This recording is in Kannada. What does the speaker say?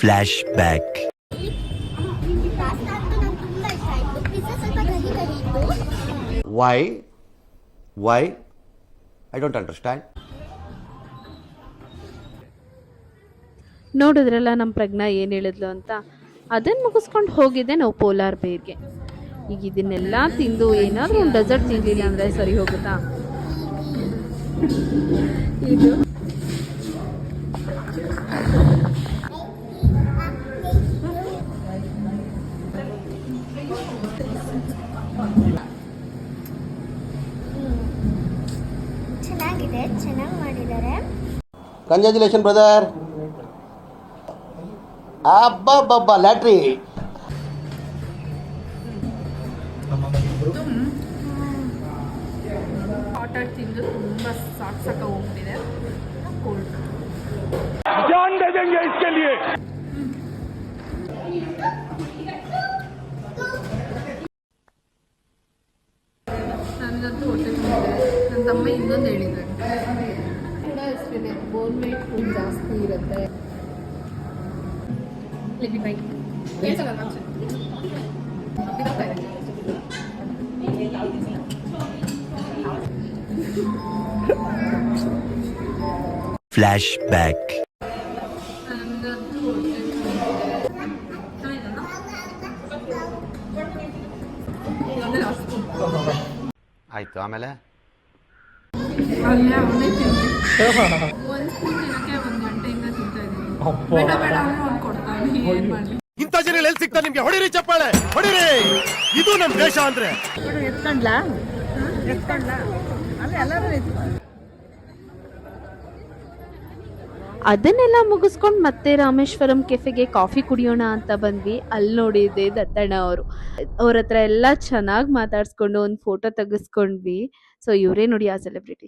Flash back. Why? I don't understand. ನೋಡಿದ್ರಲ್ಲ ನಮ್ಮ ಪ್ರಜ್ಞಾ ಏನು ಹೇಳಿದ್ಲು ಅಂತ. ಅದನ್ನು ಮುಗಿಸ್ಕೊಂಡು ಹೋಗಿದ್ದೆ ನಾವು ಪೋಲಾರ್ ಬೇರ್ಗೆ. ಈಗ ಇದನ್ನೆಲ್ಲ ತಿಂದು ಏನಾದರೂ ಒಂದು ಡೆಸರ್ಟ್ ತಿನ್ನಲಿಲ್ಲ ಅಂದರೆ ಸರಿ ಹೋಗುತ್ತಾ? ಇದು ಚೆನ್ನಾಗಿದೆ, ಚೆನ್ನಾಗಿ ಮಾಡಿದ್ದಾರೆ. Congratulations, brother. Abba, latri. Hot ತಿಂದು ತುಂಬ ಸಾಕು ಹೋಗ್ತಿದೆ. ಕೋಲ್ಡ್ जान दे देंगे इसके लिए. ನನಗಂತೂ ಹೊಟ್ಟೆ ತುಂಬಿದೆ. ನನ್ನ ತಮ್ಮ ಇನ್ನೊಂದು ಹೇಳಿದ್ದಾರೆ ಕೂಡ ಅಷ್ಟೇ, ಬೋನ್ ವೇಟ್ ಫುಡ್ ಜಾಸ್ತಿ ಇರುತ್ತೆ. Flash back. ಆಯ್ತು, ಆಮೇಲೆ ಅವನೇ ತಿಂದು ಒಂದು ಸ್ಪೂನ್ ತಿನ್ನಕ್ಕೆ 1 ಗಂಟೆಯಿಂದ ತಿಂತಾ ಇದ್ದೀನಿ. ಬೇಡ ಅಂದ್ರೆ ಅವ್ನು ಕೊಡ್ತಾನೆ. ಏನು ಮಾಡಲಿ? ಇಂಥ ಜನ ಎಲ್ಲಿ ಸಿಗ್ತಾ ನಿಮ್ಗೆ? ಹೊಡಿರಿ ಚಪ್ಪಾಳೆ, ಹೊಡಿರಿ. ಇದು ನಮ್ಮ ದೇಶ ಅಂದ್ರೆ. ಅದನ್ನೆಲ್ಲ ಮುಗಿಸ್ಕೊಂಡು ಮತ್ತೆ ರಾಮೇಶ್ವರಂ ಕೆಫೆಗೆ ಕಾಫಿ ಕುಡಿಯೋಣ ಅಂತ ಬಂದ್ವಿ. ಅಲ್ಲಿ ನೋಡಿದ್ದೆ ದತ್ತಣ್ಣ ಅವ್ರ ಹತ್ರ ಎಲ್ಲ ಚೆನ್ನಾಗಿ ಮಾತಾಡ್ಸ್ಕೊಂಡು ಒಂದು ಫೋಟೋ ತೆಗೆಸ್ಕೊಂಡ್ವಿ. ಸೊ ಇವರೇ ನೋಡಿ ಆ ಸೆಲೆಬ್ರಿಟಿ.